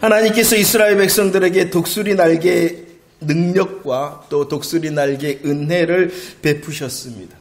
하나님께서 이스라엘 백성들에게 독수리 날개 능력과 또 독수리 날개 은혜를 베푸셨습니다.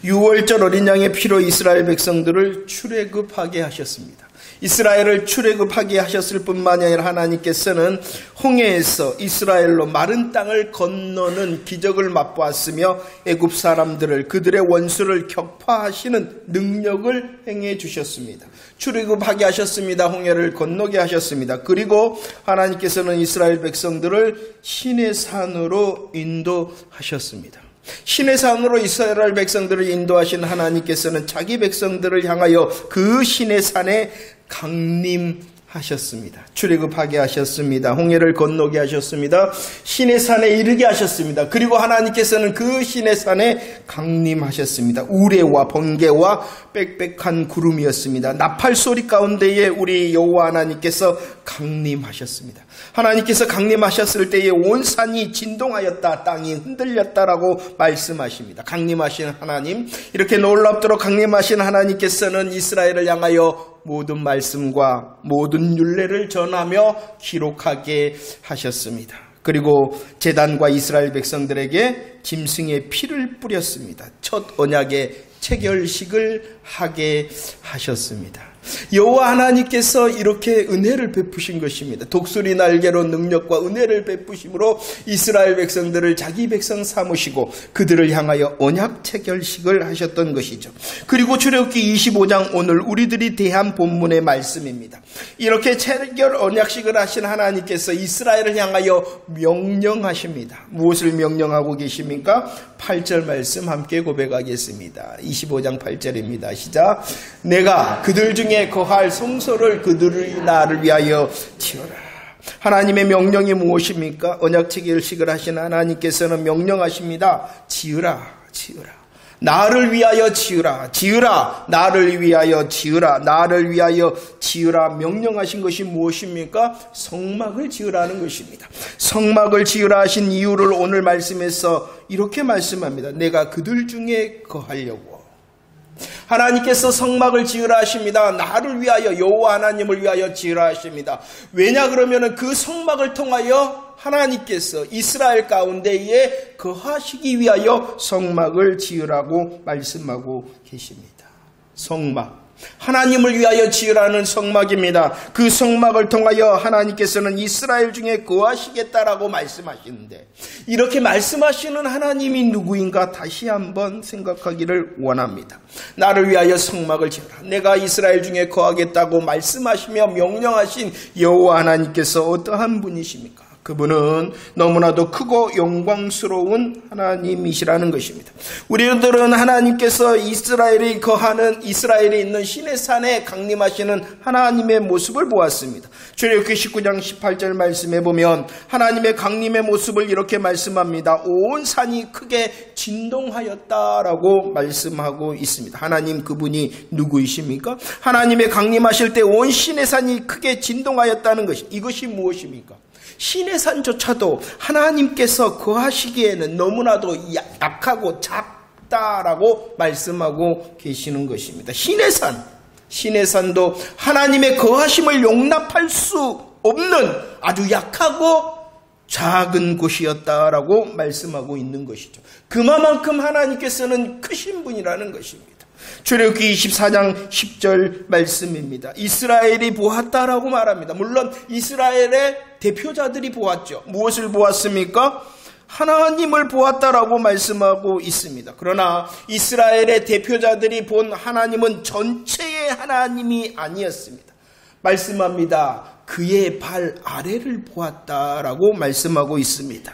유월절 어린 양의 피로 이스라엘 백성들을 출애굽하게 하셨습니다. 이스라엘을 출애굽하게 하셨을 뿐만이 아니라 하나님께서는 홍해에서 이스라엘로 마른 땅을 건너는 기적을 맛보았으며 애굽 사람들을 그들의 원수를 격파하시는 능력을 행해 주셨습니다. 출애굽하게 하셨습니다. 홍해를 건너게 하셨습니다. 그리고 하나님께서는 이스라엘 백성들을 시내 산으로 인도하셨습니다. 시내 산으로 이스라엘 백성들을 인도하신 하나님께서는 자기 백성들을 향하여 그 시내 산에 강림하셨습니다. 출애굽하게 하셨습니다. 홍해를 건너게 하셨습니다. 시내 산에 이르게 하셨습니다. 그리고 하나님께서는 그 시내 산에 강림하셨습니다. 우레와 번개와 빽빽한 구름이었습니다. 나팔 소리 가운데에 우리 여호와 하나님께서 강림하셨습니다. 하나님께서 강림하셨을 때에 온 산이 진동하였다, 땅이 흔들렸다라고 말씀하십니다. 강림하신 하나님, 이렇게 놀랍도록 강림하신 하나님께서는 이스라엘을 향하여 모든 말씀과 모든 율례를 전하며 기록하게 하셨습니다. 그리고 제단과 이스라엘 백성들에게 짐승의 피를 뿌렸습니다. 첫 언약의 체결식을 하게 하셨습니다. 여호와 하나님께서 이렇게 은혜를 베푸신 것입니다. 독수리 날개로 능력과 은혜를 베푸심으로 이스라엘 백성들을 자기 백성 삼으시고 그들을 향하여 언약 체결식을 하셨던 것이죠. 그리고 출애굽기 25장 오늘 우리들이 대한 본문의 말씀입니다. 이렇게 체결 언약식을 하신 하나님께서 이스라엘을 향하여 명령하십니다. 무엇을 명령하고 계십니까? 8절 말씀 함께 고백하겠습니다. 25장 8절입니다. 시작. 내가 그들 중에 거할 성소를 그들의 나를 위하여 지어라. 하나님의 명령이 무엇입니까? 언약 체결식을 하신 하나님께서는 명령하십니다. 지으라, 지으라. 나를 위하여 지으라, 지으라. 나를 위하여 지으라, 나를 위하여 지으라. 명령하신 것이 무엇입니까? 성막을 지으라는 것입니다. 성막을 지으라 하신 이유를 오늘 말씀에서 이렇게 말씀합니다. 내가 그들 중에 거하려고. 하나님께서 성막을 지으라 하십니다. 나를 위하여, 여호와 하나님을 위하여 지으라 하십니다. 왜냐 그러면은 그 성막을 통하여 하나님께서 이스라엘 가운데에 거하시기 위하여 성막을 지으라고 말씀하고 계십니다. 성막, 하나님을 위하여 지으라는 성막입니다. 그 성막을 통하여 하나님께서는 이스라엘 중에 거하시겠다라고 말씀하시는데, 이렇게 말씀하시는 하나님이 누구인가 다시 한번 생각하기를 원합니다. 나를 위하여 성막을 지으라. 내가 이스라엘 중에 거하겠다고 말씀하시며 명령하신 여호와 하나님께서 어떠한 분이십니까? 그분은 너무나도 크고 영광스러운 하나님이시라는 것입니다. 우리들은 하나님께서 이스라엘이 거하는, 이스라엘에 있는 시내산에 강림하시는 하나님의 모습을 보았습니다. 출애굽기 19장 18절 말씀에 보면 하나님의 강림의 모습을 이렇게 말씀합니다. 온 산이 크게 진동하였다라고 말씀하고 있습니다. 하나님 그분이 누구이십니까? 하나님의 강림하실 때 온 시내산이 크게 진동하였다는 것이, 이것이 무엇입니까? 시내산조차도 하나님께서 거하시기에는 너무나도 약하고 작다라고 말씀하고 계시는 것입니다. 시내산도 하나님의 거하심을 용납할 수 없는 아주 약하고 작은 곳이었다라고 말씀하고 있는 것이죠. 그만큼 하나님께서는 크신 분이라는 것입니다. 출애굽기 24장 10절 말씀입니다. 이스라엘이 보았다라고 말합니다. 물론 이스라엘의 대표자들이 보았죠. 무엇을 보았습니까? 하나님을 보았다라고 말씀하고 있습니다. 그러나 이스라엘의 대표자들이 본 하나님은 전체의 하나님이 아니었습니다. 말씀합니다. 그의 발 아래를 보았다라고 말씀하고 있습니다.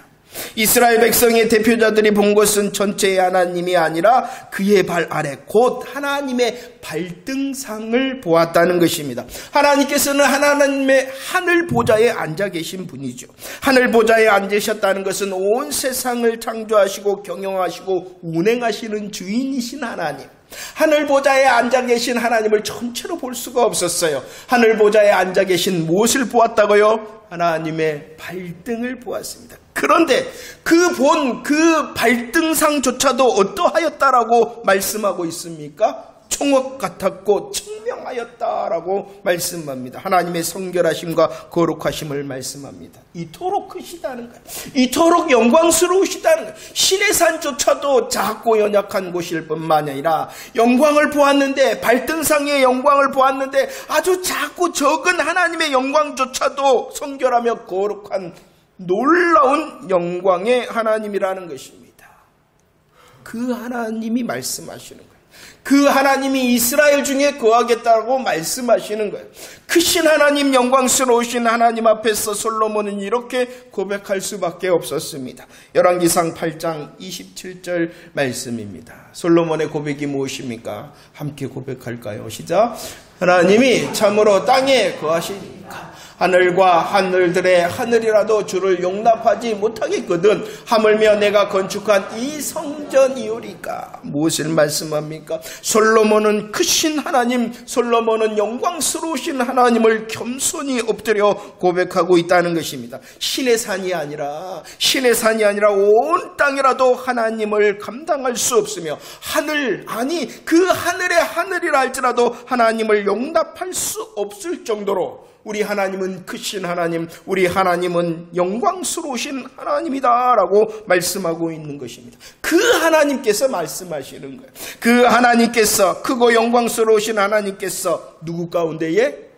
이스라엘 백성의 대표자들이 본 것은 전체의 하나님이 아니라 그의 발 아래, 곧 하나님의 발등상을 보았다는 것입니다. 하나님께서는 하나님의 하늘 보좌에 앉아 계신 분이죠. 하늘 보좌에 앉으셨다는 것은 온 세상을 창조하시고 경영하시고 운행하시는 주인이신 하나님, 하늘 보좌에 앉아 계신 하나님을 전체로 볼 수가 없었어요. 하늘 보좌에 앉아 계신 무엇을 보았다고요? 하나님의 발등을 보았습니다. 그런데 그 발등상조차도 어떠하였다라고 말씀하고 있습니까? 총옥 같았고 명하였다라고 말씀합니다. 하나님의 성결하심과 거룩하심을 말씀합니다. 이토록 크시다는 거예요. 이토록 영광스러우시다는 거예요. 신의 산조차도 작고 연약한 곳일 뿐만 아니라 영광을 보았는데, 발등상의 영광을 보았는데 아주 작고 적은 하나님의 영광조차도 성결하며 거룩한 놀라운 영광의 하나님이라는 것입니다. 그 하나님이 말씀하시는 거예요. 그 하나님이 이스라엘 중에 거하겠다고 말씀하시는 거예요. 크신 하나님, 영광스러우신 하나님 앞에서 솔로몬은 이렇게 고백할 수밖에 없었습니다. 열왕기상 8장 27절 말씀입니다. 솔로몬의 고백이 무엇입니까? 함께 고백할까요? 시작. 하나님이 참으로 땅에 거하시니까 하늘과 하늘들의 하늘이라도 주를 용납하지 못하겠거든. 하물며 내가 건축한 이 성전이오리까. 무엇을 말씀합니까? 솔로몬은 크신 하나님, 솔로몬은 영광스러우신 하나님을 겸손히 엎드려 고백하고 있다는 것입니다. 신의 산이 아니라 온 땅이라도 하나님을 감당할 수 없으며 그 하늘의 하늘이라 할지라도 하나님을 용납할 수 없을 정도로 우리 하나님은 크신 하나님, 우리 하나님은 영광스러우신 하나님이다라고 말씀하고 있는 것입니다. 그 하나님께서 말씀하시는 거예요. 그 하나님께서, 크고 영광스러우신 하나님께서 누구 가운데에?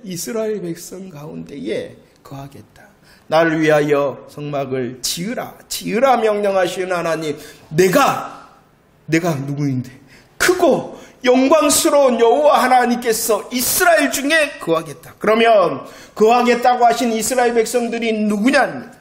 이스라엘 백성 가운데에 거하겠다. 나를 위하여 성막을 지으라 명령하시는 하나님, 내가 누구인데? 크고 영광스러운 여호와 하나님께서 이스라엘 중에 거하겠다. 그러면 거하겠다고 하신 이스라엘 백성들이 누구냐?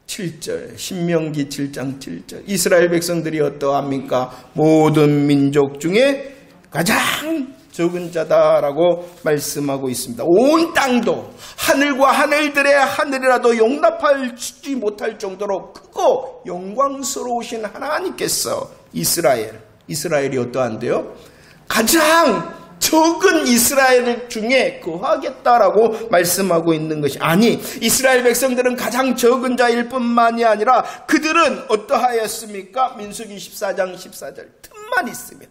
7절, 신명기 7장 7절. 이스라엘 백성들이 어떠합니까? 모든 민족 중에 가장 적은 자다라고 말씀하고 있습니다. 온 땅도 하늘과 하늘들의 하늘이라도 용납하지 못할 정도로 크고 영광스러우신 하나님께서 이스라엘이 어떠한데요? 가장 적은 이스라엘 중에 거하겠다라고 말씀하고 있는 것이, 아니, 이스라엘 백성들은 가장 적은 자일 뿐만이 아니라 그들은 어떠하였습니까? 민수기 14장 14절. 틈만 있으면,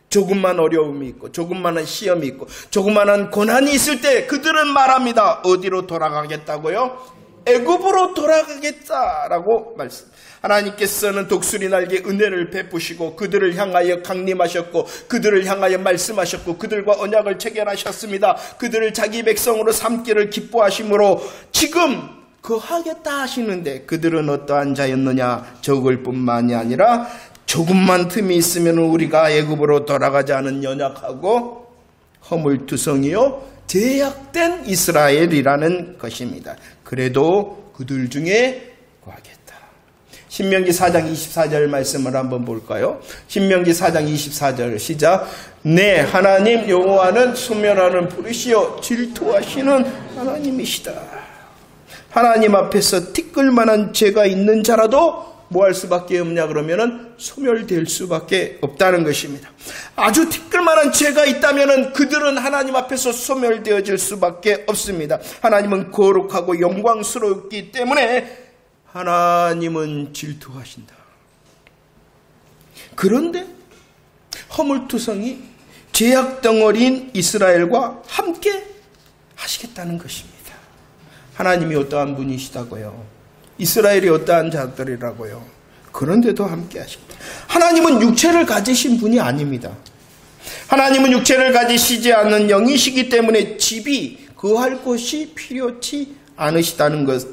조금만 어려움이 있고 조금만한 시험이 있고 조금만한 고난이 있을 때 그들은 말합니다. 어디로 돌아가겠다고요? 애굽으로 돌아가겠다라고 말씀. 하나님께서는 독수리 날개 은혜를 베푸시고 그들을 향하여 강림하셨고 그들을 향하여 말씀하셨고 그들과 언약을 체결하셨습니다. 그들을 자기 백성으로 삼기를 기뻐하심으로 지금 거하겠다 하시는데 그들은 어떠한 자였느냐? 적을 뿐만이 아니라 조금만 틈이 있으면 우리가 애굽으로 돌아가자는 연약하고 허물투성이요 제약된 이스라엘이라는 것입니다. 그래도 그들 중에 거하겠다. 신명기 4장 24절 말씀을 한번 볼까요? 신명기 4장 24절 시작. 네, 하나님 여호와는 소멸하는 불이시여 질투하시는 하나님이시다. 하나님 앞에서 티끌만한 죄가 있는 자라도 뭐 할 수밖에 없냐 그러면은 소멸될 수밖에 없다는 것입니다. 아주 티끌만한 죄가 있다면은 그들은 하나님 앞에서 소멸되어질 수밖에 없습니다. 하나님은 거룩하고 영광스럽기 때문에 하나님은 질투하신다. 그런데 허물투성이 죄악덩어리인 이스라엘과 함께 하시겠다는 것입니다. 하나님이 어떠한 분이시다고요? 이스라엘이 어떠한 자들이라고요? 그런데도 함께 하십니다. 하나님은 육체를 가지신 분이 아닙니다. 하나님은 육체를 가지시지 않는 영이시기 때문에 집이 거할 곳이 필요치 않으시다는 것.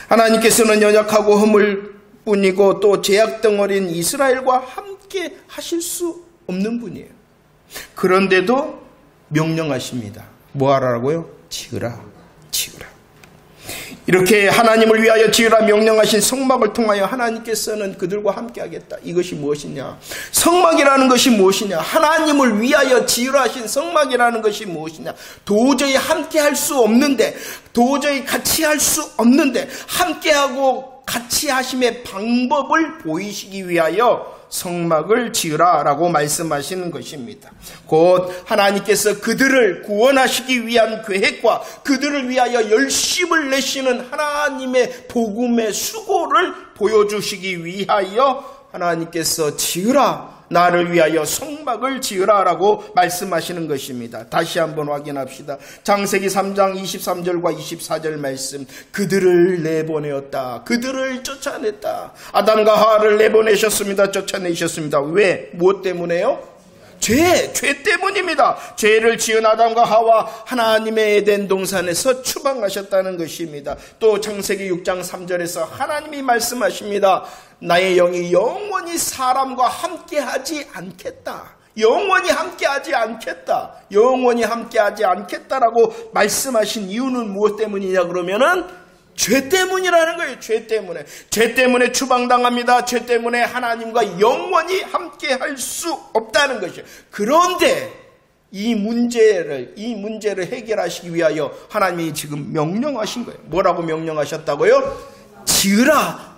하나님께서는 연약하고 허물뿐이고 또 죄악덩어리인 이스라엘과 함께 하실 수 없는 분이에요. 그런데도 명령하십니다. 뭐 하라고요? 지으라. 이렇게 하나님을 위하여 지으라 명령하신 성막을 통하여 하나님께서는 그들과 함께 하겠다. 이것이 무엇이냐? 성막이라는 것이 무엇이냐? 하나님을 위하여 지으라 하신 성막이라는 것이 무엇이냐? 도저히 함께 할 수 없는데, 도저히 같이 할 수 없는데 함께하고 같이 하심의 방법을 보이시기 위하여 성막을 지으라라고 말씀하시는 것입니다. 곧 하나님께서 그들을 구원하시기 위한 계획과 그들을 위하여 열심을 내시는 하나님의 복음의 수고를 보여주시기 위하여 하나님께서 지으라 나를 위하여 성막을 지으라 라고 말씀하시는 것입니다. 다시 한번 확인합시다. 창세기 3장 23절과 24절 말씀. 그들을 내보내었다. 그들을 쫓아냈다. 아담과 하와를 내보내셨습니다. 쫓아내셨습니다. 왜? 무엇 때문에요? 죄 때문입니다. 죄를 지은 아담과 하와 하나님의 에덴 동산에서 추방하셨다는 것입니다. 또 창세기 6장 3절에서 하나님이 말씀하십니다. 나의 영이 영원히 사람과 함께하지 않겠다. 영원히 함께하지 않겠다. 영원히 함께하지 않겠다라고 말씀하신 이유는 무엇 때문이냐 그러면은 죄 때문이라는 거예요. 죄 때문에. 죄 때문에 추방당합니다. 죄 때문에 하나님과 영원히 함께 할 수 없다는 것이에요. 그런데 이 문제를 해결하시기 위하여 하나님이 지금 명령하신 거예요. 뭐라고 명령하셨다고요? 지으라.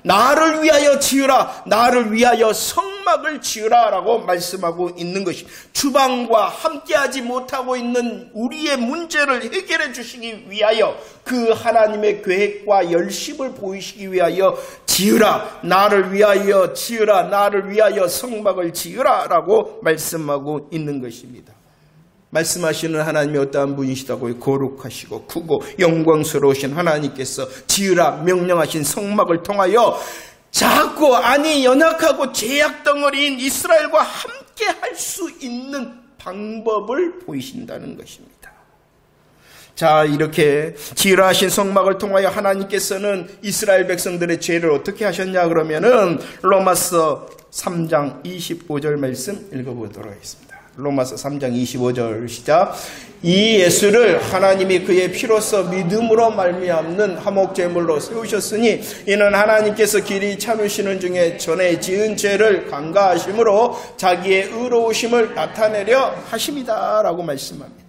나를 위하여 지으라. 나를 위하여 성막을 지으라 라고 말씀하고 있는 것이 추방과 함께하지 못하고 있는 우리의 문제를 해결해 주시기 위하여 그 하나님의 계획과 열심을 보이시기 위하여 지으라. 나를 위하여 지으라. 나를 위하여 성막을 지으라 라고 말씀하고 있는 것입니다. 말씀하시는 하나님이 어떠한 분이시다고요? 거룩하시고 크고 영광스러우신 하나님께서 지으라 명령하신 성막을 통하여 작고 연약하고 죄악덩어리인 이스라엘과 함께 할 수 있는 방법을 보이신다는 것입니다. 자, 이렇게 지으라 하신 성막을 통하여 하나님께서는 이스라엘 백성들의 죄를 어떻게 하셨냐 그러면은 로마서 3장 25절 말씀 읽어보도록 하겠습니다. 로마서 3장 25절 시작. 이 예수를 하나님이 그의 피로써 믿음으로 말미암는 화목제물로 세우셨으니 이는 하나님께서 길이 참으시는 중에 전에 지은 죄를 간과하심으로 자기의 의로우심을 나타내려 하심이다 라고 말씀합니다.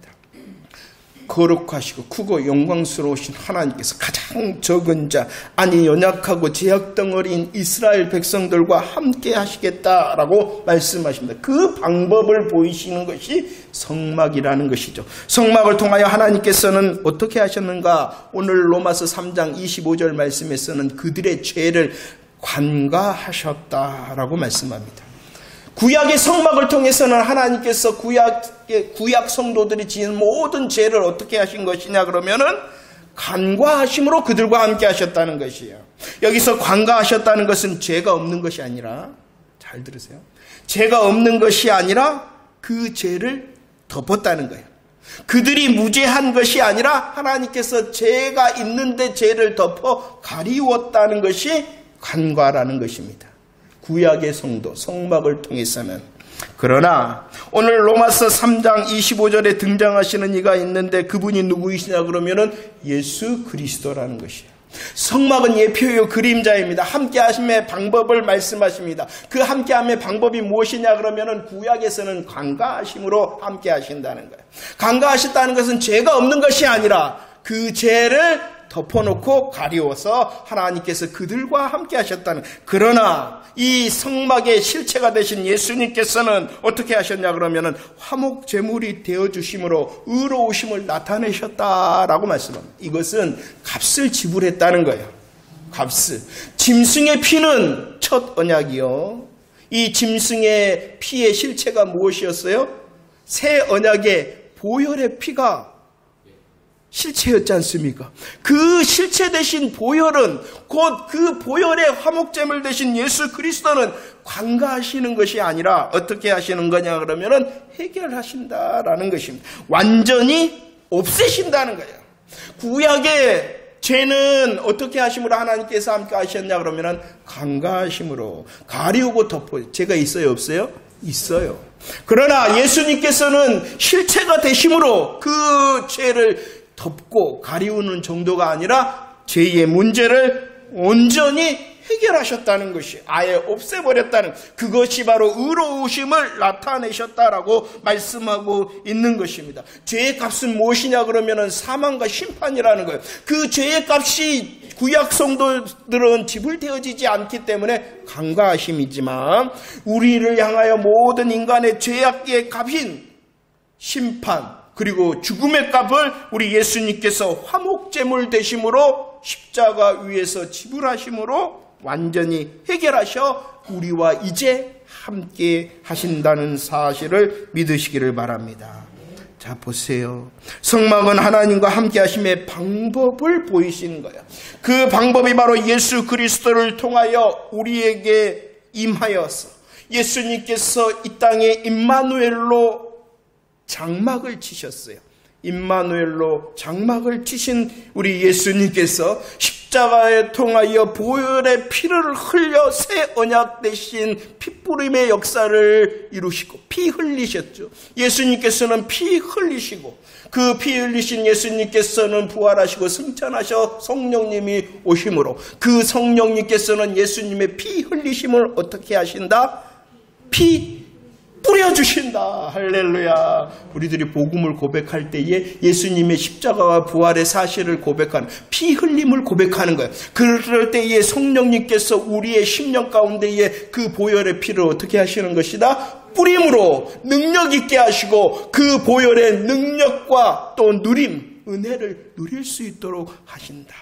거룩하시고 크고 영광스러우신 하나님께서 가장 적은 자, 연약하고 죄악덩어리인 이스라엘 백성들과 함께 하시겠다라고 말씀하십니다. 그 방법을 보이시는 것이 성막이라는 것이죠. 성막을 통하여 하나님께서는 어떻게 하셨는가? 오늘 로마서 3장 25절 말씀에서는 그들의 죄를 간과하셨다라고 말씀합니다. 구약의 성막을 통해서는 하나님께서 구약 성도들이 지은 모든 죄를 어떻게 하신 것이냐 그러면은 간과하심으로 그들과 함께 하셨다는 것이에요. 여기서 간과하셨다는 것은 죄가 없는 것이 아니라, 잘 들으세요. 죄가 없는 것이 아니라 그 죄를 덮었다는 거예요. 그들이 무죄한 것이 아니라 하나님께서 죄가 있는데 죄를 덮어 가리웠다는 것이 간과라는 것입니다. 구약의 성도, 성막을 통해서는. 그러나 오늘 로마서 3장 25절에 등장하시는 이가 있는데 그분이 누구이시냐 그러면은 예수 그리스도라는 것이에요. 성막은 예표요 그림자입니다. 함께하심의 방법을 말씀하십니다. 그 함께함의 방법이 무엇이냐 그러면은 구약에서는 간과하심으로 함께하신다는 거예요. 간과하셨다는 것은 죄가 없는 것이 아니라 그 죄를 덮어놓고 가리워서 하나님께서 그들과 함께 하셨다는. 그러나 이 성막의 실체가 되신 예수님께서는 어떻게 하셨냐 그러면은 화목제물이 되어주심으로 의로우심을 나타내셨다라고 말씀합니다. 이것은 값을 지불했다는 거예요. 값을. 짐승의 피는 첫 언약이요. 이 짐승의 피의 실체가 무엇이었어요? 새 언약의 보혈의 피가 실체였지 않습니까? 그 실체 대신 보혈은 곧 그 보혈의 화목제물 대신 예수 그리스도는 관가하시는 것이 아니라 어떻게 하시는 거냐 그러면은 해결하신다라는 것입니다. 완전히 없애신다는 거예요. 구약의 죄는 어떻게 하심으로 하나님께서 함께 하셨냐 그러면은 간과하심으로 가리우고 덮어. 죄가 있어요, 없어요? 있어요. 그러나 예수님께서는 실체가 되심으로 그 죄를 덮고 가리우는 정도가 아니라 죄의 문제를 온전히 해결하셨다는 것이, 아예 없애버렸다는, 그것이 바로 의로우심을 나타내셨다라고 말씀하고 있는 것입니다. 죄의 값은 무엇이냐 그러면은 사망과 심판이라는 거예요. 그 죄의 값이 구약 성도들은 지불되어지지 않기 때문에 간과하심이지만 우리를 향하여 모든 인간의 죄악의 값인 심판 그리고 죽음의 값을 우리 예수님께서 화목제물 되심으로 십자가 위에서 지불하심으로 완전히 해결하셔 우리와 이제 함께 하신다는 사실을 믿으시기를 바랍니다. 자, 보세요. 성막은 하나님과 함께 하심의 방법을 보이시는 거예요. 그 방법이 바로 예수 그리스도를 통하여 우리에게 임하여서 예수님께서 이 땅에 임마누엘로 장막을 치셨어요. 임마누엘로 장막을 치신 우리 예수님께서 십자가에 통하여 보혈의 피를 흘려 새 언약 대신 피뿌림의 역사를 이루시고 피 흘리셨죠. 예수님께서는 피 흘리시고 그 피 흘리신 예수님께서는 부활하시고 승천하셔 성령님이 오심으로 그 성령님께서는 예수님의 피 흘리심을 어떻게 하신다? 피 뿌려주신다. 할렐루야. 우리들이 복음을 고백할 때에 예수님의 십자가와 부활의 사실을 고백하는, 피 흘림을 고백하는 거예요. 그럴 때에 성령님께서 우리의 심령 가운데에 그 보혈의 피를 어떻게 하시는 것이다? 뿌림으로 능력 있게 하시고 그 보혈의 능력과 또 누림, 은혜를 누릴 수 있도록 하신다.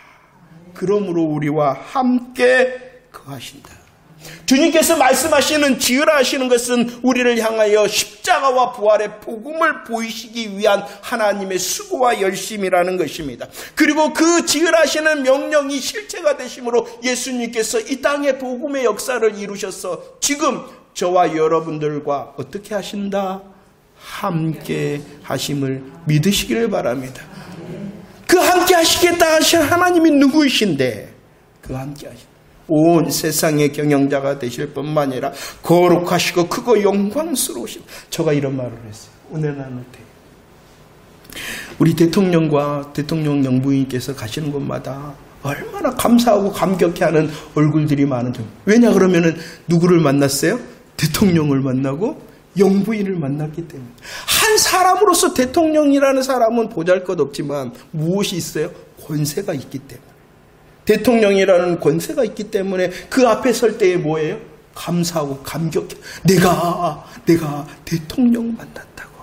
그러므로 우리와 함께 거하신다. 주님께서 말씀하시는 지으라 하시는 것은 우리를 향하여 십자가와 부활의 복음을 보이시기 위한 하나님의 수고와 열심이라는 것입니다. 그리고 그 지으라 하시는 명령이 실체가 되심으로 예수님께서 이 땅의 복음의 역사를 이루셔서 지금 저와 여러분들과 어떻게 하신다? 함께 하심을 믿으시기를 바랍니다. 그 함께 하시겠다 하신 하나님이 누구이신데 그 함께 하신다. 온 세상의 경영자가 되실 뿐만 아니라 거룩하시고 크고 영광스러우신, 제가 이런 말을 했어요. 오늘 나눌 때 우리 대통령과 대통령 영부인께서 가시는 곳마다 얼마나 감사하고 감격해하는 얼굴들이 많은지. 왜냐 그러면은 누구를 만났어요? 대통령을 만나고 영부인을 만났기 때문에. 한 사람으로서 대통령이라는 사람은 보잘것없지만 무엇이 있어요? 권세가 있기 때문에. 대통령이라는 권세가 있기 때문에 그 앞에 설 때에 뭐예요? 감사하고 감격해. 내가 대통령 만났다고.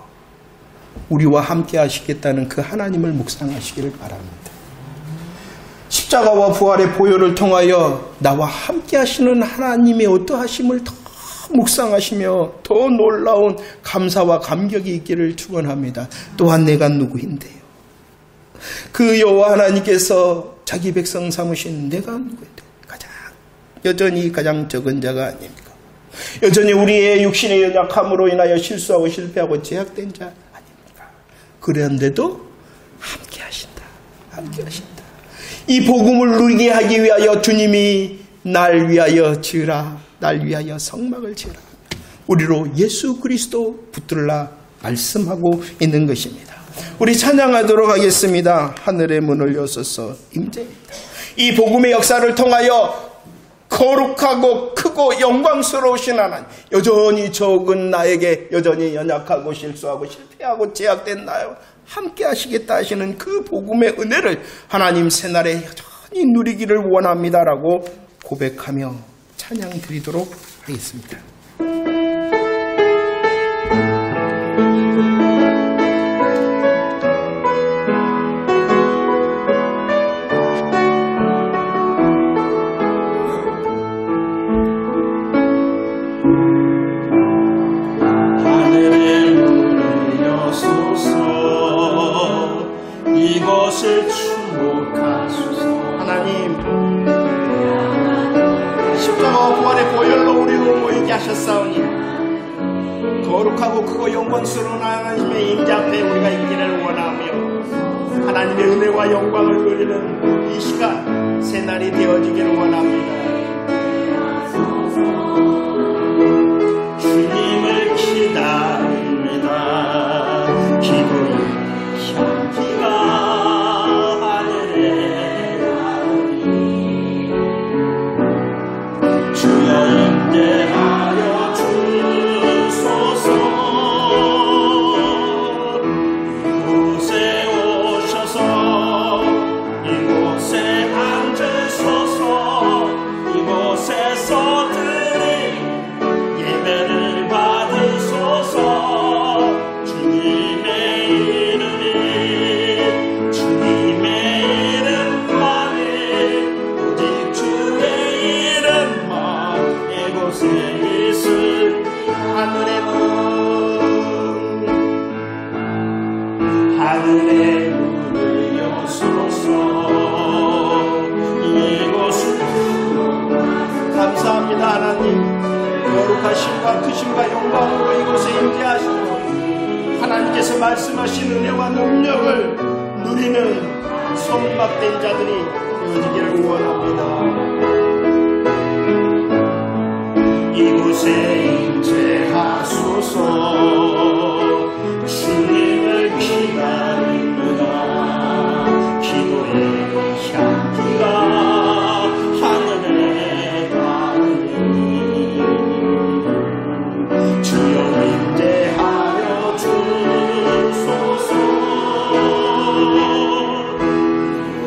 우리와 함께 하시겠다는 그 하나님을 묵상하시기를 바랍니다. 십자가와 부활의 보혈을 통하여 나와 함께 하시는 하나님의 어떠하심을 더 묵상하시며 더 놀라운 감사와 감격이 있기를 축원합니다. 또한 내가 누구인데요? 그 여호와 하나님께서 자기 백성 삼으신 내가 누구인데? 여전히 가장 적은 자가 아닙니까? 여전히 우리의 육신의 연약함으로 인하여 실수하고 실패하고 제약된 자 아닙니까? 그런데도 함께 하신다. 함께 하신다. 이 복음을 누리게 하기 위하여 주님이 날 위하여 지으라. 날 위하여 성막을 지으라. 우리로 예수 그리스도 붙들라 말씀하고 있는 것입니다. 우리 찬양하도록 하겠습니다. 하늘의 문을 여소서 임재입니다. 이 복음의 역사를 통하여 거룩하고 크고 영광스러우신 하나님, 여전히 적은 나에게 여전히 연약하고 실수하고 실패하고 제약된 나와 함께 하시겠다 하시는 그 복음의 은혜를 하나님 새날에 여전히 누리기를 원합니다라고 고백하며 찬양 드리도록 하겠습니다. 이것을 축복하소서. 하나님, 십자가와 부활의 보혈로 우리를 모이게 하셨사오니 거룩하고 크고 영광스러운 하나님의 임재 앞에 우리가 있기를 원하며 하나님의 은혜와 영광을 누리는 이 시간 새날이 되어지기를 원합니다. 주님을 기다립니다. 기도의 향기가 임대하여 주소서. 이곳에 오셔서 이곳에 앉으소서. 권세와 크심과 영광으로 이곳에 임재하시고 하나님께서 말씀하신 은혜와 능력을 누리는 성막된 자들이 되어지기를 원합니다. 이곳에 임재하소서. 주님을 기다립니다. 기도의 향기가 하늘에 닿으니 주여 임재하여 주소서.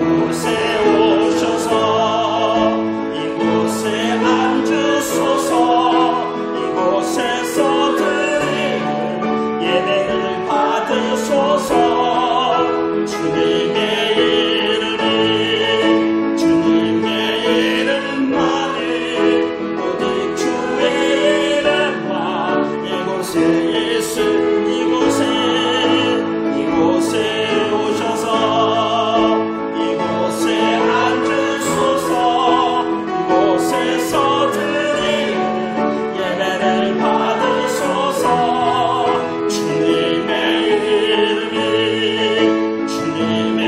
이곳에 오셔서 이곳에 앉으소서. 이곳에서 드리는 예배를 받으소서. 주님의 이름이 주님의 이름만이 오직 주의 이름만 이곳에 예수 이곳에 오셔서 이곳에 앉으소서. 이곳에서 드리는 예배를 받으소서. 주님의 이름이 주님의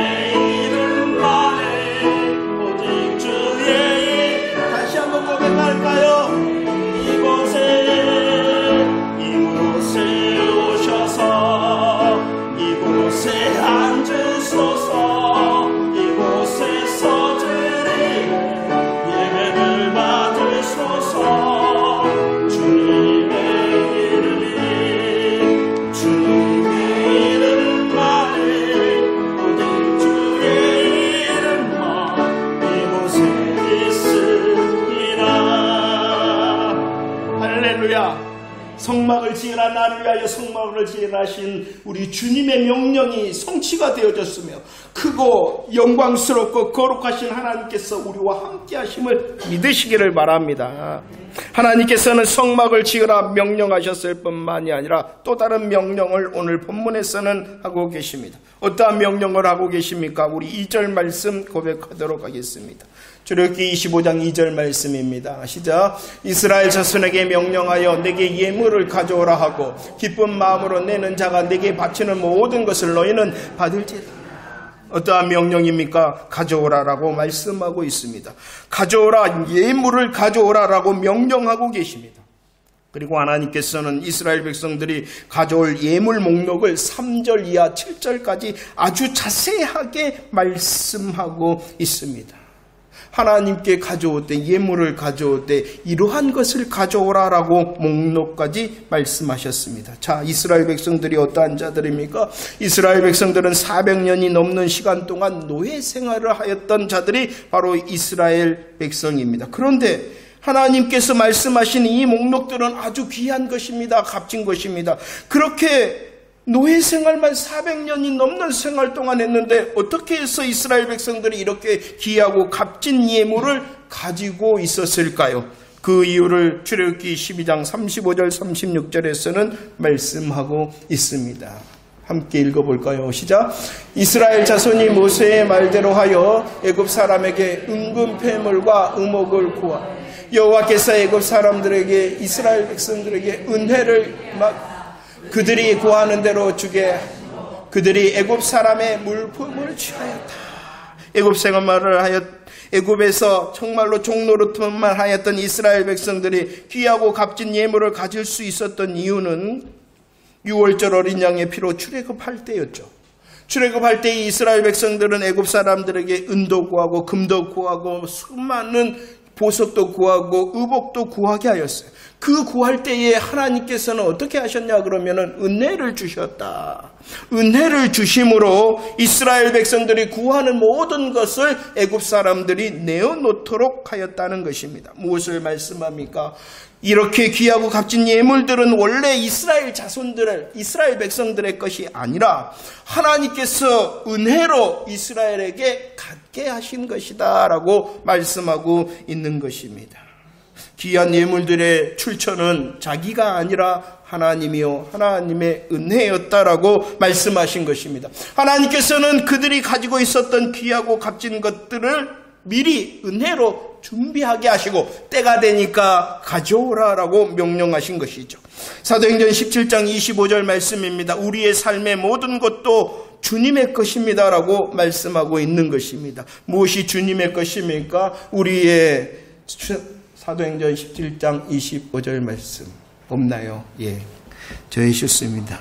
이름만이 오직 주의 이름. 다시 한번 고백할까요? 이곳에 오셔서 이곳에 앉으소서. 이곳에서 드리는 예배를 받으소서. 주님의 이름이 주님의 이름만이 오직 주의 이름만 이곳에 있습니다. 할렐루야. 성막을 지으라. 나를 위하여 성막을 지으라 하신 우리 주님의 명령이 성취가 되어졌으며 크고 영광스럽고 거룩하신 하나님께서 우리와 함께 하심을 믿으시기를 바랍니다. 하나님께서는 성막을 지으라 명령하셨을 뿐만이 아니라 또 다른 명령을 오늘 본문에서는 하고 계십니다. 어떠한 명령을 하고 계십니까? 우리 2절 말씀 고백하도록 하겠습니다. 출애굽기 25장 2절 말씀입니다. 시작. 이스라엘 자손에게 명령하여 내게 예물을 가져오라 하고 기쁜 마음으로 내는 자가 내게 바치는 모든 것을 너희는 받을지라. 어떠한 명령입니까? 가져오라라고 말씀하고 있습니다. 가져오라, 예물을 가져오라라고 명령하고 계십니다. 그리고 하나님께서는 이스라엘 백성들이 가져올 예물 목록을 3절 이하 7절까지 아주 자세하게 말씀하고 있습니다. 하나님께 가져올 때, 예물을 가져올 때 이러한 것을 가져오라라고 목록까지 말씀하셨습니다. 자, 이스라엘 백성들이 어떠한 자들입니까? 이스라엘 백성들은 400년이 넘는 시간 동안 노예 생활을 하였던 자들이 바로 이스라엘 백성입니다. 그런데 하나님께서 말씀하신 이 목록들은 아주 귀한 것입니다. 값진 것입니다. 그렇게 노예 생활만 400년이 넘는 생활 동안 했는데 어떻게 해서 이스라엘 백성들이 이렇게 귀하고 값진 예물을 가지고 있었을까요? 그 이유를 출애굽기 12장 35절 36절에서는 말씀하고 있습니다. 함께 읽어볼까요? 시작. 이스라엘 자손이 모세의 말대로 하여 애굽 사람에게 은금 패물과 의목을 구하 여호와께서 애굽 사람들에게 이스라엘 백성들에게 은혜를 그들이 구하는 대로 주게 그들이 애굽 사람의 물품을 취하였다. 애굽 생활을 하였 애굽에서 정말로 종노릇만 하였던 이스라엘 백성들이 귀하고 값진 예물을 가질 수 있었던 이유는 6월절 어린 양의 피로 출애굽할 때였죠. 출애굽할 때 이스라엘 백성들은 애굽 사람들에게 은도 구하고 금도 구하고 수많은 보석도 구하고 의복도 구하게 하였어요. 그 구할 때에 하나님께서는 어떻게 하셨냐 그러면은 은혜를 주셨다. 은혜를 주심으로 이스라엘 백성들이 구하는 모든 것을 애굽 사람들이 내어놓도록 하였다는 것입니다. 무엇을 말씀합니까? 이렇게 귀하고 값진 예물들은 원래 이스라엘 자손들의 이스라엘 백성들의 것이 아니라 하나님께서 은혜로 이스라엘에게 갖게 하신 것이다 라고 말씀하고 있는 것입니다. 귀한 예물들의 출처는 자기가 아니라 하나님이요 하나님의 은혜였다라고 말씀하신 것입니다. 하나님께서는 그들이 가지고 있었던 귀하고 값진 것들을 미리 은혜로 준비하게 하시고 때가 되니까 가져오라라고 명령하신 것이죠. 사도행전 17장 25절 말씀입니다. 우리의 삶의 모든 것도 주님의 것입니다라고 말씀하고 있는 것입니다. 무엇이 주님의 것입니까? 우리의 사도행전 17장 25절 말씀 없나요? 예, 저의 실수입니다.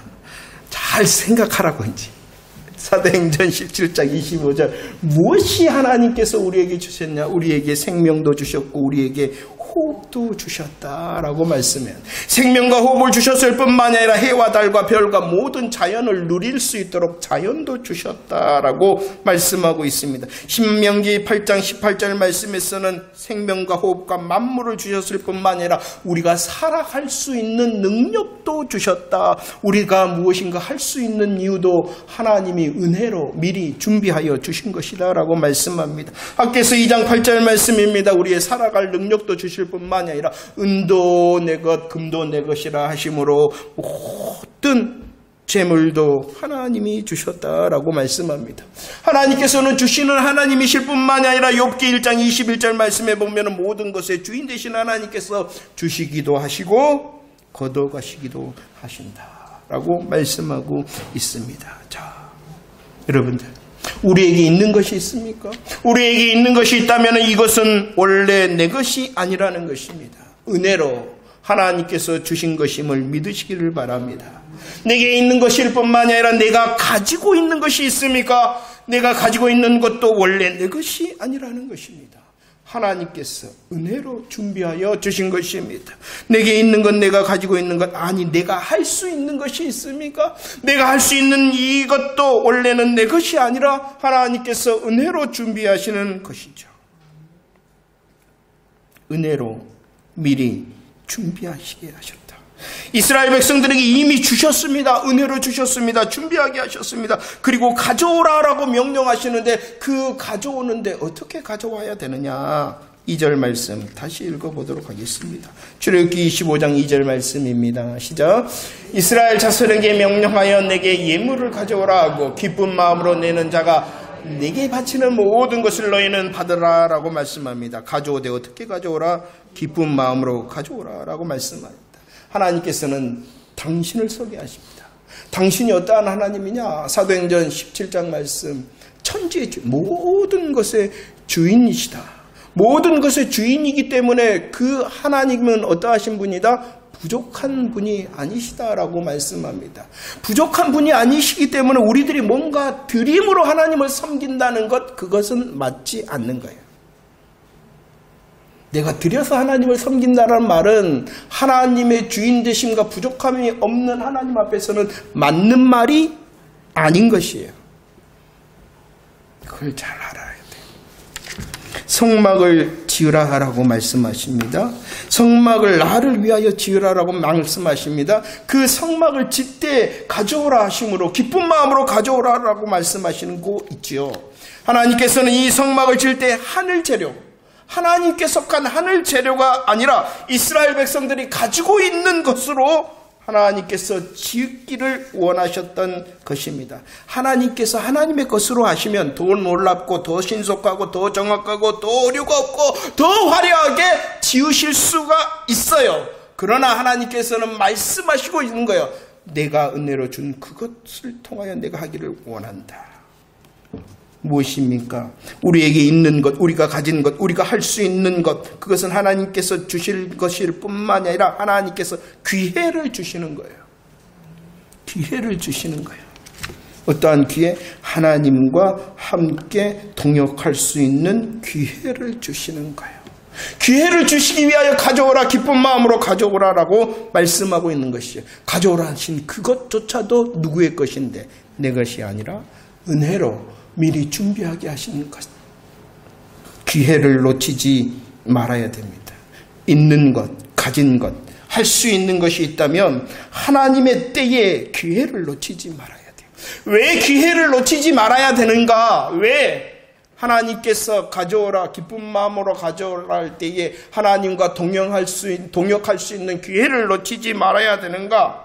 잘 생각하라고 이제. 사도행전 17장 25절 무엇이 하나님께서 우리에게 주셨냐? 우리에게 생명도 주셨고 우리에게 호흡도 주셨다라고 말씀해요. 생명과 호흡을 주셨을 뿐만 아니라 해와 달과 별과 모든 자연을 누릴 수 있도록 자연도 주셨다라고 말씀하고 있습니다. 신명기 8장 18절 말씀에서는 생명과 호흡과 만물을 주셨을 뿐만 아니라 우리가 살아갈 수 있는 능력도 주셨다. 우리가 무엇인가 할 수 있는 이유도 하나님이 은혜로 미리 준비하여 주신 것이다 라고 말씀합니다. 학개서 2장 8절 말씀입니다. 우리의 살아갈 능력도 주실 뿐만 아니라 은도 내 것 금도 내 것이라 하심으로 모든 재물도 하나님이 주셨다라고 말씀합니다. 하나님께서는 주시는 하나님이실 뿐만 아니라 욥기 1장 21절 말씀에 보면 모든 것의 주인 되신 하나님께서 주시기도 하시고 걷어가시기도 하신다라고 말씀하고 있습니다. 자, 여러분들, 우리에게 있는 것이 있습니까? 우리에게 있는 것이 있다면 이것은 원래 내 것이 아니라는 것입니다. 은혜로 하나님께서 주신 것임을 믿으시기를 바랍니다. 내게 있는 것일 뿐만 아니라 내가 가지고 있는 것이 있습니까? 내가 가지고 있는 것도 원래 내 것이 아니라는 것입니다. 하나님께서 은혜로 준비하여 주신 것입니다. 내게 있는 것, 내가 가지고 있는 것, 아니 내가 할 수 있는 것이 있습니까? 내가 할 수 있는 이것도 원래는 내 것이 아니라 하나님께서 은혜로 준비하시는 것이죠. 은혜로 미리 준비하시게 하셨다. 이스라엘 백성들에게 이미 주셨습니다. 은혜로 주셨습니다. 준비하게 하셨습니다. 그리고 가져오라라고 명령하시는데 그 가져오는데 어떻게 가져와야 되느냐? 2절 말씀 다시 읽어보도록 하겠습니다. 출애굽기 25장 2절 말씀입니다. 시작. 이스라엘 자손에게 명령하여 내게 예물을 가져오라 하고 기쁜 마음으로 내는 자가 내게 바치는 모든 것을 너희는 받으라 라고 말씀합니다. 가져오되 어떻게 가져오라? 기쁜 마음으로 가져오라 라고 말씀합니다. 하나님께서는 당신을 소개하십니다. 당신이 어떠한 하나님이냐? 사도행전 17장 말씀, 천지의 주인, 모든 것의 주인이시다. 모든 것의 주인이기 때문에 그 하나님은 어떠하신 분이다? 부족한 분이 아니시다라고 말씀합니다. 부족한 분이 아니시기 때문에 우리들이 뭔가 드림으로 하나님을 섬긴다는 것, 그것은 맞지 않는 거예요. 내가 드려서 하나님을 섬긴다는 말은 하나님의 주인 되심과 부족함이 없는 하나님 앞에서는 맞는 말이 아닌 것이에요. 그걸 잘 알아야 돼요. 성막을 지으라 하라고 말씀하십니다. 성막을 나를 위하여 지으라라고 말씀하십니다. 그 성막을 짓 때 가져오라 하심으로 기쁜 마음으로 가져오라라고 말씀하시는 거 있지요. 하나님께서는 이 성막을 지을 때 하늘 재료, 하나님께 속한 하늘 재료가 아니라 이스라엘 백성들이 가지고 있는 것으로 하나님께서 지었기를 원하셨던 것입니다. 하나님께서 하나님의 것으로 하시면 더 놀랍고 더 신속하고 더 정확하고 더 오류가 없고 더 화려하게 지으실 수가 있어요. 그러나 하나님께서는 말씀하시고 있는 거예요. 내가 은혜로 준 그것을 통하여 내가 하기를 원한다. 무엇입니까? 우리에게 있는 것, 우리가 가진 것, 우리가 할 수 있는 것, 그것은 하나님께서 주실 것일 뿐만 아니라 하나님께서 기회를 주시는 거예요. 기회를 주시는 거예요. 어떠한 기회? 하나님과 함께 동역할 수 있는 기회를 주시는 거예요. 기회를 주시기 위하여 가져오라, 기쁜 마음으로 가져오라라고 말씀하고 있는 것이에요. 가져오라 하신 그것조차도 누구의 것인데 내 것이 아니라 은혜로 미리 준비하게 하시는 것. 기회를 놓치지 말아야 됩니다. 있는 것, 가진 것, 할 수 있는 것이 있다면 하나님의 때에 기회를 놓치지 말아야 돼요. 왜 기회를 놓치지 말아야 되는가? 왜 하나님께서 가져오라, 기쁜 마음으로 가져오라 할 때에 하나님과 동역할 수 있는 기회를 놓치지 말아야 되는가?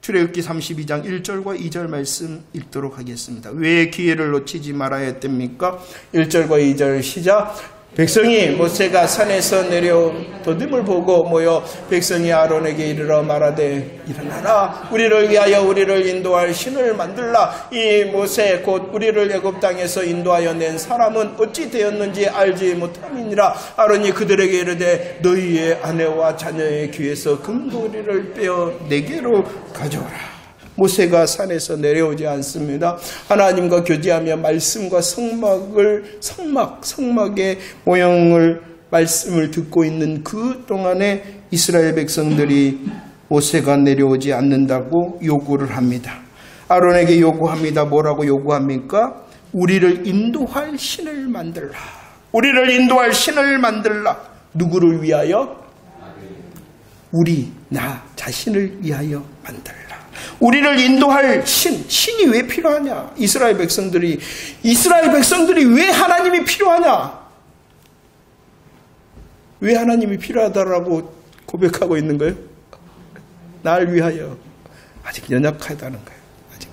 출애굽기 32장 1절과 2절 말씀 읽도록 하겠습니다. 왜 기회를 놓치지 말아야 됩니까? 1절과 2절 시작. 백성이 모세가 산에서 내려 더듬을 보고 모여 백성이 아론에게 이르러 말하되 일어나라 우리를 위하여 우리를 인도할 신을 만들라. 이 모세 곧 우리를 애굽 땅에서 인도하여 낸 사람은 어찌 되었는지 알지 못함이니라. 아론이 그들에게 이르되 너희의 아내와 자녀의 귀에서 금고리를 빼어 내게로 가져오라. 모세가 산에서 내려오지 않습니다. 하나님과 교제하며 말씀과 성막의 모형을 말씀을 듣고 있는 그 동안에 이스라엘 백성들이 모세가 내려오지 않는다고 요구를 합니다. 아론에게 요구합니다. 뭐라고 요구합니까? 우리를 인도할 신을 만들라. 우리를 인도할 신을 만들라. 누구를 위하여? 나 자신을 위하여 만들라. 우리를 인도할 신이 왜 필요하냐? 이스라엘 백성들이 왜 하나님이 필요하냐? 왜 하나님이 필요하다라고 고백하고 있는 거예요? 날 위하여. 아직 연약하다는 거예요. 아직.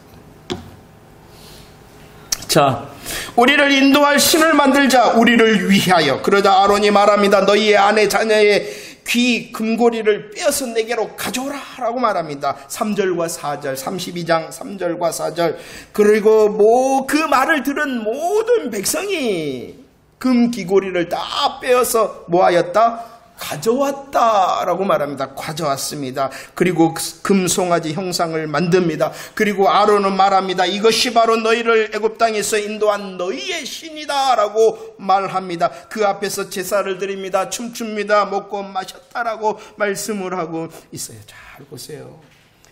자, 우리를 인도할 신을 만들자. 우리를 위하여. 그러자 아론이 말합니다. 너희의 아내 자녀의 귀 금고리를 빼어서 내게로 가져오라 라고 말합니다. 3절과 4절 32장 3절과 4절. 그리고 그 말을 들은 모든 백성이 금귀고리를 다 빼어서 뭐하였다? 가져왔다라고 말합니다. 가져왔습니다. 그리고 금송아지 형상을 만듭니다. 그리고 아론은 말합니다. 이것이 바로 너희를 애굽 땅에서 인도한 너희의 신이다라고 말합니다. 그 앞에서 제사를 드립니다. 춤춥니다. 먹고 마셨다라고 말씀을 하고 있어요. 잘 보세요.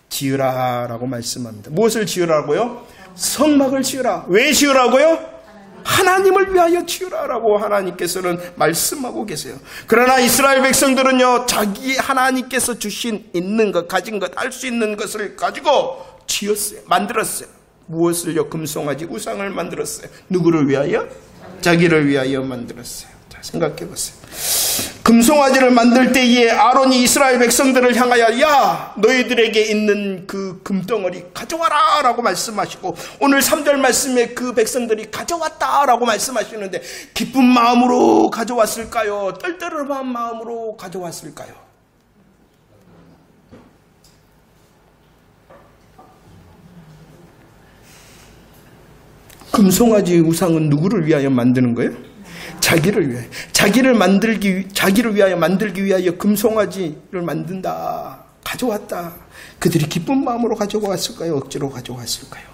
지으라라고 말씀합니다. 무엇을 지으라고요? 성막을 지으라. 왜 지으라고요? 하나님을 위하여 지으라라고 하나님께서는 말씀하고 계세요. 그러나 이스라엘 백성들은요, 자기 하나님께서 주신 있는 것, 가진 것, 할 수 있는 것을 가지고 지었어요. 만들었어요. 무엇을요? 금송아지 우상을 만들었어요. 누구를 위하여? 자기를 위하여 만들었어요. 자, 생각해 보세요. 금송아지를 만들 때에 아론이 이스라엘 백성들을 향하여 야, 너희들에게 있는 그 금덩어리 가져와라 라고 말씀하시고, 오늘 3절 말씀에 그 백성들이 가져왔다 라고 말씀하시는데, 기쁜 마음으로 가져왔을까요? 떨떠름한 마음으로 가져왔을까요? 금송아지 우상은 누구를 위하여 만드는 거예요? 자기를 위하여. 자기를 위하여 만들기 위하여 금송아지를 만든다. 가져왔다. 그들이 기쁜 마음으로 가져왔을까요? 억지로 가져왔을까요?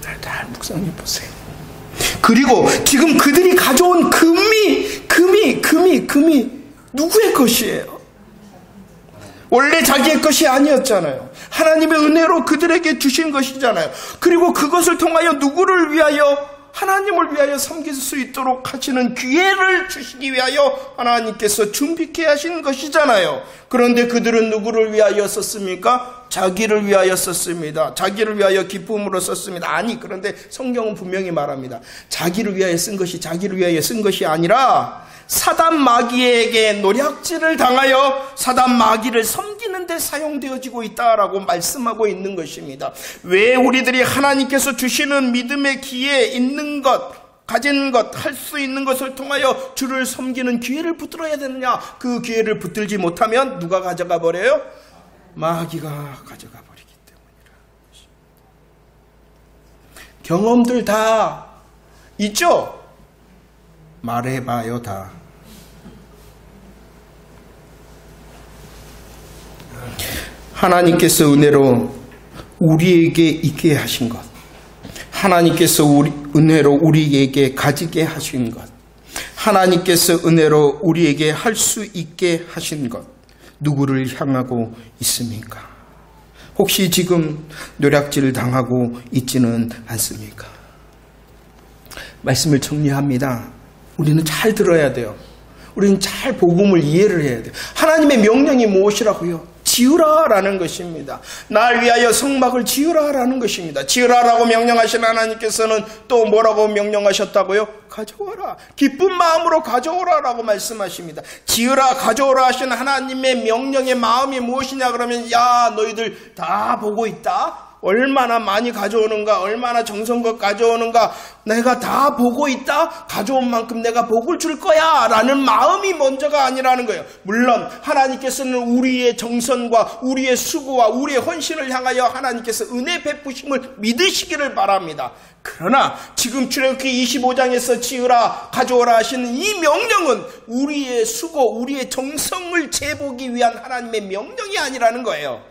잘 묵상해 보세요. 그리고 지금 그들이 가져온 금이 누구의 것이에요? 원래 자기의 것이 아니었잖아요. 하나님의 은혜로 그들에게 주신 것이잖아요. 그리고 그것을 통하여 누구를 위하여? 하나님을 위하여 섬길 수 있도록 하시는 기회를 주시기 위하여 하나님께서 준비케 하신 것이잖아요. 그런데 그들은 누구를 위하여 썼습니까? 자기를 위하여 썼습니다. 자기를 위하여 기쁨으로 썼습니다. 아니, 그런데 성경은 분명히 말합니다. 자기를 위하여 쓴 것이 아니라 사단 마귀에게 노략질을 당하여 사단 마귀를 섬기는 데 사용되어지고 있다라고 말씀하고 있는 것입니다. 왜 우리들이 하나님께서 주시는 믿음의 기회에 있는 것, 가진 것, 할 수 있는 것을 통하여 주를 섬기는 기회를 붙들어야 되느냐? 그 기회를 붙들지 못하면 누가 가져가 버려요? 마귀가 가져가 버리기 때문이라. 경험들 다 있죠? 말해봐요. 다. 하나님께서 은혜로 우리에게 있게 하신 것, 하나님께서 은혜로 우리에게 가지게 하신 것, 하나님께서 은혜로 우리에게 할 수 있게 하신 것, 누구를 향하고 있습니까? 혹시 지금 노략질 당하고 있지는 않습니까? 말씀을 정리합니다. 우리는 잘 들어야 돼요. 우리는 잘 복음을 이해를 해야 돼요. 하나님의 명령이 무엇이라고요? 지으라라는 것입니다. 날 위하여 성막을 지으라라는 것입니다. 지으라라고 명령하신 하나님께서는 또 뭐라고 명령하셨다고요? 가져오라. 기쁜 마음으로 가져오라라고 말씀하십니다. 지으라, 가져오라 하신 하나님의 명령의 마음이 무엇이냐 그러면, 야, 너희들 다 보고 있다. 얼마나 많이 가져오는가, 얼마나 정성껏 가져오는가, 내가 다 보고 있다, 가져온 만큼 내가 복을 줄 거야 라는 마음이 먼저가 아니라는 거예요. 물론 하나님께서는 우리의 정성과 우리의 수고와 우리의 헌신을 향하여 하나님께서 은혜 베푸심을 믿으시기를 바랍니다. 그러나 지금 출애굽기 25장에서 지으라 가져오라 하시는 이 명령은 우리의 수고, 우리의 정성을 재보기 위한 하나님의 명령이 아니라는 거예요.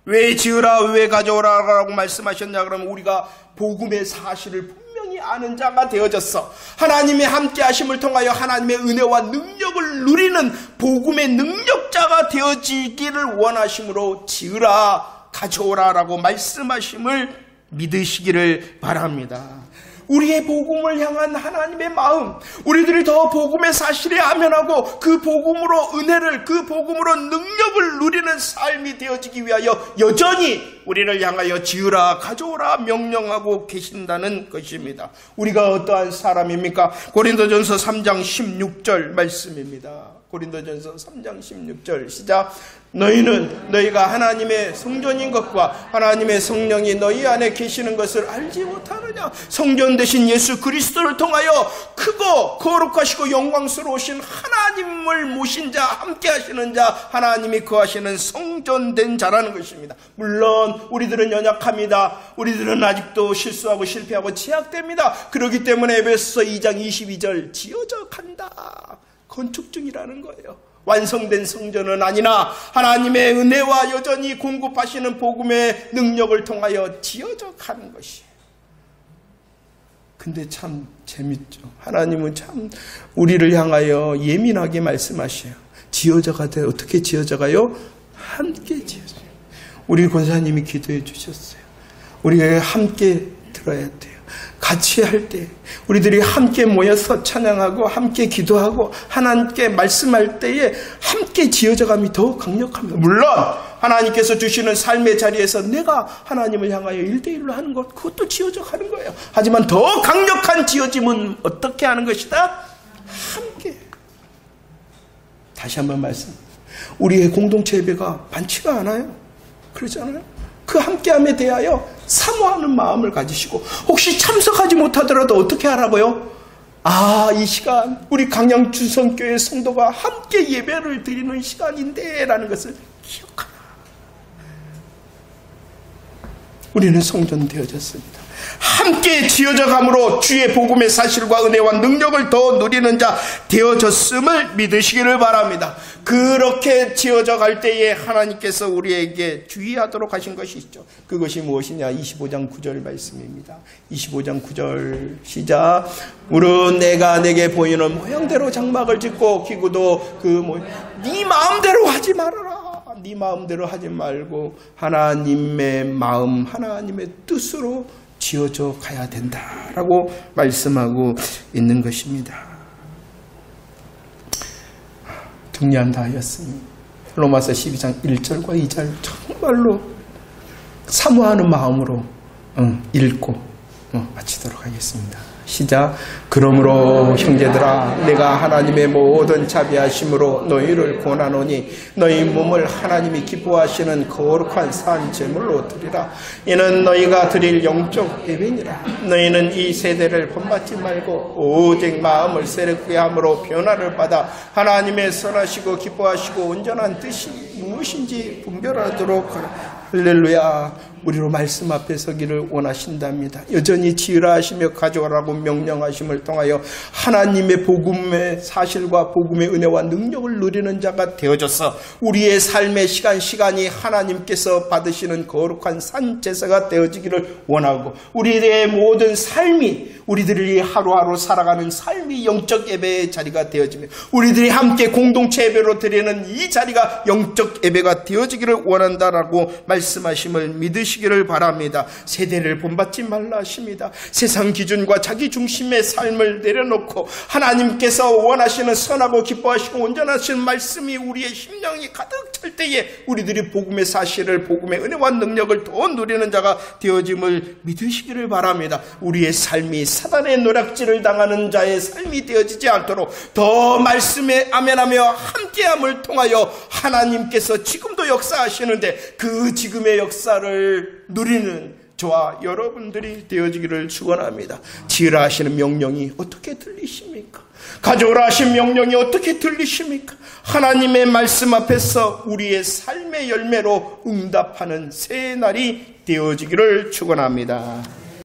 왜 지으라, 왜 가져오라라고 말씀하셨냐 그러면 우리가 복음의 사실을 분명히 아는 자가 되어졌어. 하나님의 함께 하심을 통하여 하나님의 은혜와 능력을 누리는 복음의 능력자가 되어지기를 원하심으로 지으라 가져오라라고 말씀하심을 믿으시기를 바랍니다. 우리의 복음을 향한 하나님의 마음, 우리들이 더 복음의 사실에 아멘하고 그 복음으로 은혜를, 그 복음으로 능력을 누리는 삶이 되어지기 위하여 여전히 우리를 향하여 지으라 가져오라 명령하고 계신다는 것입니다. 우리가 어떠한 사람입니까? 고린도전서 3장 16절 말씀입니다. 고린도전서 3장 16절 시작. 너희는 너희가 하나님의 성전인 것과 하나님의 성령이 너희 안에 계시는 것을 알지 못하느냐? 성전 되신 예수 그리스도를 통하여 크고 거룩하시고 영광스러우신 하나님을 모신 자, 함께 하시는 자, 하나님이 거하시는 성전된 자라는 것입니다. 물론 우리들은 연약합니다. 우리들은 아직도 실수하고 실패하고 제약됩니다. 그렇기 때문에 에베소서 2장 22절 지어져 간다, 건축 중이라는 거예요. 완성된 성전은 아니나 하나님의 은혜와 여전히 공급하시는 복음의 능력을 통하여 지어져 가는 것이에요. 근데 참 재밌죠. 하나님은 참 우리를 향하여 예민하게 말씀하셔요. 지어져 가되 어떻게 지어져 가요? 함께 지어져요. 우리 권사님이 기도해 주셨어요. 우리가 함께 들어야 돼요. 같이 할 때 우리들이 함께 모여서 찬양하고 함께 기도하고 하나님께 말씀할 때에 함께 지어져감이 더 강력합니다. 물론 하나님께서 주시는 삶의 자리에서 내가 하나님을 향하여 1대1로 하는 것, 그것도 지어져 가는 거예요. 하지만 더 강력한 지어짐은 어떻게 하는 것이다? 함께. 다시 한번 말씀, 우리의 공동체 예배가 많지가 않아요. 그렇지 않아요? 그 함께함에 대하여 사모하는 마음을 가지시고, 혹시 참석하지 못하더라도 어떻게 하라고요? 아, 이 시간 우리 강양주성교회 성도가 함께 예배를 드리는 시간인데 라는 것을 기억하라. 우리는 성전되어졌습니다. 함께 지어져감으로 주의 복음의 사실과 은혜와 능력을 더 누리는 자 되어졌음을 믿으시기를 바랍니다. 그렇게 지어져 갈 때에 하나님께서 우리에게 주의하도록 하신 것이 있죠. 그것이 무엇이냐? 25장 9절 말씀입니다. 25장 9절 시작. 물은 내가 내게 보이는 모양대로 장막을 짓고 기구도 네 마음대로 하지 말아라. 네 마음대로 하지 말고 하나님의 마음, 하나님의 뜻으로 지어져 가야 된다라고 말씀하고 있는 것입니다. 정리한다 하였으니 로마서 12장 1절과 2절 정말로 사모하는 마음으로 읽고 마치도록 하겠습니다. 시작. 그러므로 형제들아, 내가 하나님의 모든 자비하심으로 너희를 권하노니 너희 몸을 하나님이 기뻐하시는 거룩한 산 제물로 드리라. 이는 너희가 드릴 영적 예배니라. 너희는 이 세대를 본받지 말고 오직 마음을 새롭게 함으로 변화를 받아 하나님의 선하시고 기뻐하시고 온전한 뜻이 무엇인지 분별하도록 하라. 할렐루야. 우리로 말씀 앞에 서기를 원하신답니다. 여전히 지으라 하시며 가져오라고 명령하심을 통하여 하나님의 복음의 사실과 복음의 은혜와 능력을 누리는 자가 되어져서 우리의 삶의 시간이 하나님께서 받으시는 거룩한 산제사가 되어지기를 원하고, 우리의 모든 삶이, 우리들이 하루하루 살아가는 삶이 영적 예배의 자리가 되어지며 우리들이 함께 공동체 예배로 드리는 이 자리가 영적 예배가 되어지기를 원한다라고 말씀하심을 믿으시기를 바랍니다. 세대를 본받지 말라 하십니다. 세상 기준과 자기 중심의 삶을 내려놓고 하나님께서 원하시는 선하고 기뻐하시고 온전하신 말씀이 우리의 심령이 가득 찰 때에 우리들이 복음의 사실을, 복음의 은혜와 능력을 더 누리는 자가 되어짐을 믿으시기를 바랍니다. 우리의 삶이 사단의 노략질을 당하는 자의 삶이 되어지지 않도록 더 말씀에 아멘하며 함께함을 통하여 하나님께서 통해서 지금도 역사하시는데 그 지금의 역사를 누리는 저와 여러분들이 되어지기를 축원합니다. 지으라 하시는 명령이 어떻게 들리십니까? 가져오라 하신 명령이 어떻게 들리십니까? 하나님의 말씀 앞에서 우리의 삶의 열매로 응답하는 새 날이 되어지기를 축원합니다.